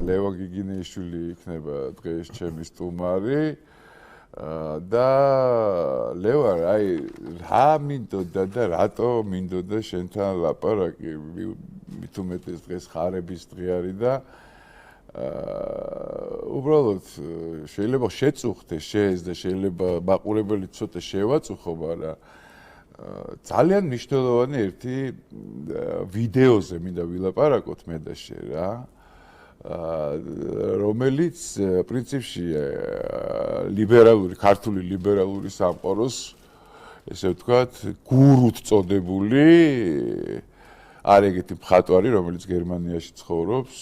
ლევან გიგინეიშვილი იქნება დღეს ჩემი სტუმარი და ლევან აი რა მინდოდა და რატო მინდოდა შენთან ლაპარაკი მით უმეტეს დღეს ხარების დღე არის და უბრალოდ შეიძლება შეწუხდე შენს და შეიძლება მაყურებელი ცოტა შევაწუხო მაგრამ ძალიან მნიშვნელოვანი ერთი ვიდეოზე მინდა ვილაპარაკოთ მე და შენ რა რომელიც პრინციპში ლიბერალური ქართული ლიბერალური სამყაროს ესე ვთქვათ გურუთ წოდებული არ ეგეთი მხატვარი რომელიც გერმანიაში ცხოვრობს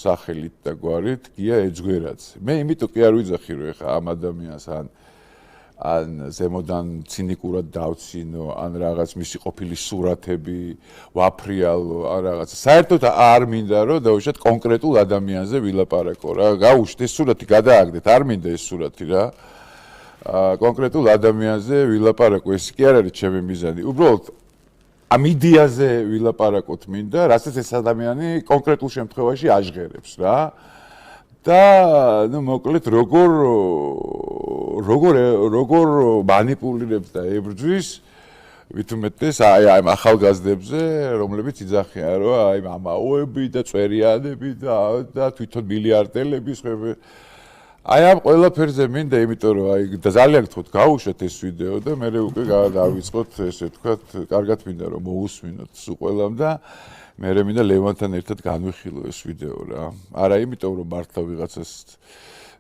სახელით და გვარით გია ეძგვერაძე მე იმიტომ კი არ ვიძახი რომ ეხა ამ ადამიანს ან ზემოდან ცინიკურად დავცინო ან რაღაც მისი ყოფილი სურათები ვაფრიალო ან რაღაც საერთოდ არ მინდა რომ დავუშვათ კონკრეტულ ადამიანზე ვილაპარაკო რა გაუშვით ეს სურათი გადააგდეთ არ მინდა ეს სურათი რა კონკრეტულ ადამიანზე ვილაპარაკო ეს კი არ არის ჩემი მიზანი უბრალოდ ამ იდეაზე ვილაპარაკოთ მინდა რასაც ეს ადამიანი კონკრეტულ შემთხვევაში აჟღერებს რა და ნუ მოკლედ როგორ მანიპულირებს და ებრძვის ვით უმეტეს აი ამ ახალგაზრდებზე რომლებიც იძახიან რომ აი მამაოები და წვერიანები და თვითონ მილიარდელები აი ამ ყველაფერზე მინდა იმიტომ რომ აი ძალიან გთხოვთ გაუშვათ ეს ვიდეო და მე უკვე დავიწყოთ ესე ვთქვათ კარგად მინდა რომ მოусმინოთ სულ ყველამ და მე მინდა ლევანთან ერთად განვიხილო ეს ვიდეო რა არა იმიტომ რომ მართლა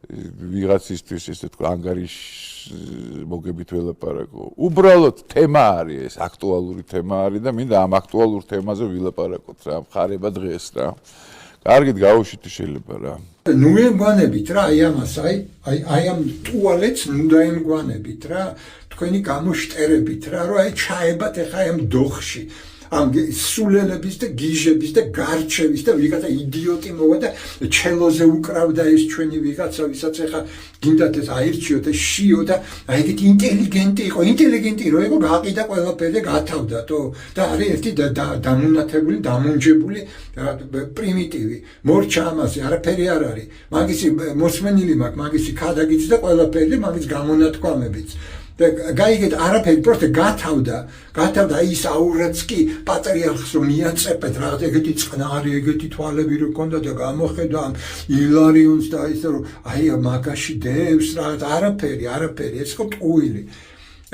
ვიღაცისთვის ესე თქვა ანგარიში მოგებით ველაპარაკო უბრალოდ თემა არის ეს აქტუალური თემა არის და მინდა ამ აქტუალურ თემაზე ვილაპარაკოთ რა მხარება დღეს რა კარგით გაუშვით შეიძლება რა ნუ ემგვანებით რა აი ამას აი ამ ტუალეტს ნუ დაემგვანებით რა თქვენი გამოშტერებით რა რომ აი ჩაებათ ეხა ამ დოხში ამ სულელების და გიჟების და გარჩევის და ვიღაცა იდიოტი მოვა და ჩელოზე უკრავდა ეს ჩვენი ვიღაცა ვისაც ეხა გინდათ ეს აირჩიო და შიო და აი ეგეთი ინტელიგენტი იყო ინტელიგენტი რო იყო გაყიდა ყველაფერზე გათავდათო და არის ერთი დამუნათებული დამუნჯებული პრიმიტივი მორჩა ამაზე არაფერი არ არის მაგისი მოსმენილი მაქვს მაგისი ქადაგიც და ყველაფერი მაგის გამონათქვამებიც და გაიგეთ არაფერი პროსტე გათავდა ის აურაც კი პატრიარხს რომ მიაწეპეთ რაღაც ეგეთი წყნარი ეგეთი თვალები რო ქონდა და გამოხედა ამ ილარიონს და ის რომ აი მაგაში დევს რაღაც არაფერი ეს ხო ტყუილი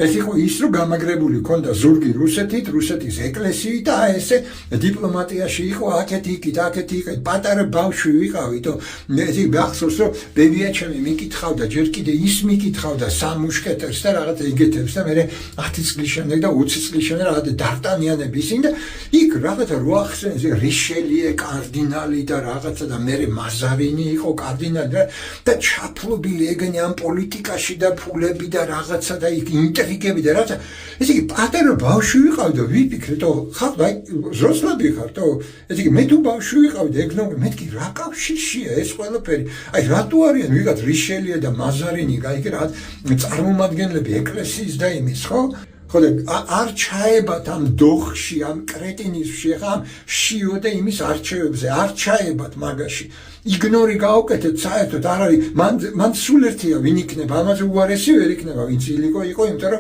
ეს იყო ის რომ გამაგრებული ქონდა ზურგი რუსეთის ეკლესიით და ესე დიპლომატიაში იყო აქეთ იქით პატარა ბავშვი ვიყავით ესე გახსოვს რომ ბებია ჩემი მიკითხავდა ჯერ კიდე ის მიკითხავდა სამუშკეტერს და რაღაც ეგეთებს და მე 10 წლის შემდეგ და 20 წლის შემდეგ რაღაც დარტანიანები ისინი და იქ რაღაცა რო ახსენე რიშელიე კარდინალი და რაღაცა და მე მაზარინი იყო კარდინალი და ჩაფლობილი ეგენი ამ პოლიტიკაში და ფულები და რაღაცა და იქ ინტრიგები და რაღაცა ესე იგი პატარა ბავშვი ვიყავდა ვიფიქრე ხალხი ზროსლები ხართ ესე იგი მე თუ ბავშვი ვიყავდი ეგნორი მეთქი რა კავშირშია ეს ყველაფერი აი რატო არიან ვიღაც რიშელიე და მაზარინი გაიგე რაღაც წარმომადგენლები ეკლესიის და იმის ხო ხოდა არ ჩაებათ ამ დოხში ამ კრეტინიზმში ხა ამ შიო და იმის არჩევებზე არ ჩაებათ მაგაში იგნორი გაუკეთეთ საერთოდ არ არის მან სულ ერთია ვინ იქნება ამაზე უარესი ვერ იქნება ვინც ილიკო იყო იმიტომ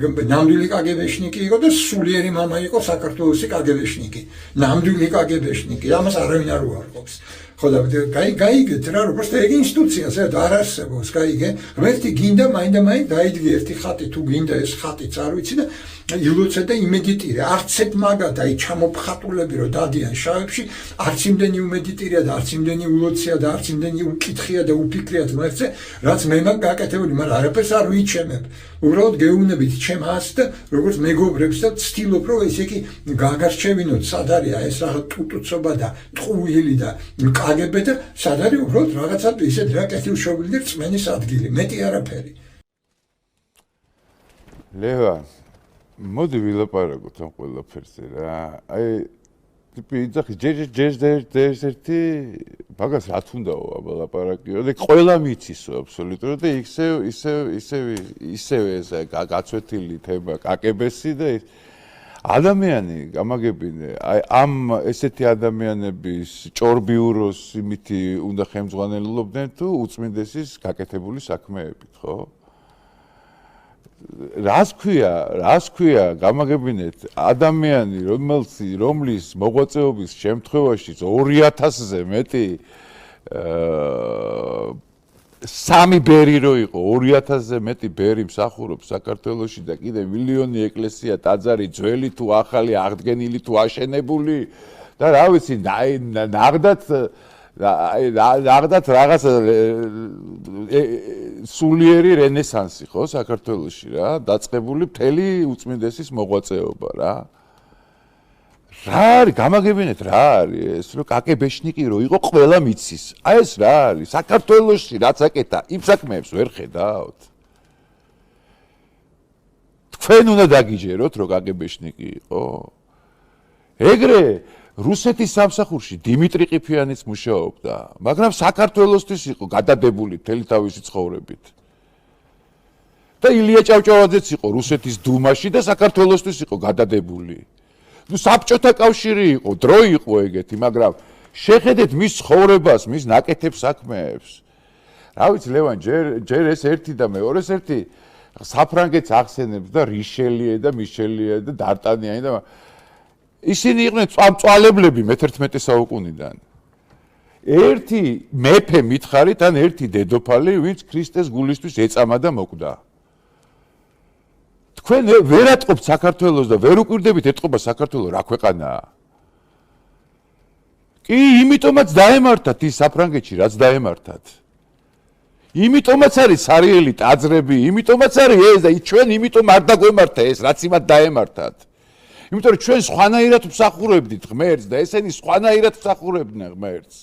რომ ნამდვილი კაგებეშნიკი იყო და სულიერი მამა იყო საქართველოსი კაგებეშნიკი ნამდვილი კაგებეშნიკი ამას არავინ არ უარყოფს ხოდა გაიგეთ რა რომ პროსტა ეგ ინსტიტუცია საერთოდ არ არსებობს გაიგე ღმერთი გინდა მაინდა დაიდგე ერთი ხატი თუ გინდა ეს ხატიც არ ვიცი და ილოცე და იმედიტირე არც ერთ მაგათ აი ჩამოფხატულები რომ დადიან შავებში არც იმდენი უმედიტირია და არც იმდენი ულოცია და არც იმდენი უკითხია და უფიქრია ღმერთზე რაც მე მაგ გაკეთებული მაგრამ არაფერს არ ვიჩემებ უბრალოდ გეუბნებით ჩემს და როგორც მეგობრებს და ვცდილობ რომ ესე კი გაგარჩევინოთ სად არია ეს რაღაც ტუტუცობა და ტყუილი და კაგებე და სად არის უბრალოდ რაღაცა ისეთ რა კეთილშობილი და რწმენის ადგილი მეტი არაფერი ლევან მოდი ვილაპარაკოთ ამ ყველაფერზე რა აი ტიპი იძახი ჯერ ერთი მაგას რა თუნდაო აბა ლაპარაკიო და ყველა მიცისო აბსოლუტურად და ისევ ეს გაცვეთილი თემა კაკებესი და ადამიანი გამაგებინე, აი ამ ესეთი ადამიანების ჭორბიუროს იმითი უნდა ხელმძღვანელობდნენ თუ უწმინდესის გაკეთებული საქმეებით, ხო? რას ქვია, გამაგებინეთ, ადამიანი, რომლის მოღვაწეობის შემთხვევაში 2000-ზე მეტი სამი ბერი რო იყო, 2000-ზე მეტი ბერი მსახურობს საქართველოში და კიდე მილიონი ეკლესია ტაძარი ძველი თუ ახალი, აღდგენილი თუ აშენებული და რა ვიცი, ნაღდათ რაღაც სულიერი რენესანსი ხო საქართველოში რა, დაწყებული მთელი უწმინდესის მოღვაწეობა რა. რა არის, გამაგებინეთ რა არის ეს, რომ კაკებეშნიკი რო იყო ყველა მიცის. აი ეს რა არის, საქართველოში რაც აკეთა, იმ საქმეებს ვერ ხედავთ. თქვენ უნდა დაგიჯეროთ, რომ კაკებეშნიკი იყო. ეგრე რუსეთის სამსახურში დიმიტრი ყიფიანიც მუშაობდა, მაგრამ საქართველოსთვის იყო გადადებული მთელი თავისი ცხოვრებით. და ილია ჭავჭავაძეც იყო რუსეთის დუმაში და საქართველოსთვის იყო გადადებული. ნუ საბჭოთა კავშირი იყო, დრო იყო ეგეთი, მაგრამ შეხედეთ მის ცხოვრებას, მის ნაკეთებ საქმეებს. რა ვიცი, ლევან, ჯერ ეს ერთი და მეორეს ერთი საფრანგეთს ახსენებს და რიშელიე და მიშელიე და დარტანიანი და ისინი იყვნენ წამწვალებლები მე-11 საუკუნიდან. ერთი მეფე მითხარით, ან ერთი დედოფალი, ვინც ქრისტეს გულისთვის ეწამა და მოკვდა. თქვენ ვერ ატყობთ საქართველოს და ვერ უკვირდებით ეტყობა საქართველო რა ქვეყანაა. კი, იმიტომაც დაემართათ ის საფრანგეთში, რაც დაემართათ. იმიტომაც არის სარიელი ტაძრები, იმიტომაც არის ეს და ჩვენ იმიტომ არ დაგვემართა ეს, რაც იმათ დაემართათ. იმიტომ რომ ჩვენ სხვანაირად ვსახურებდით ღმერთს და ესენი სხვანაირად ვსახურებდნენ ღმერთს.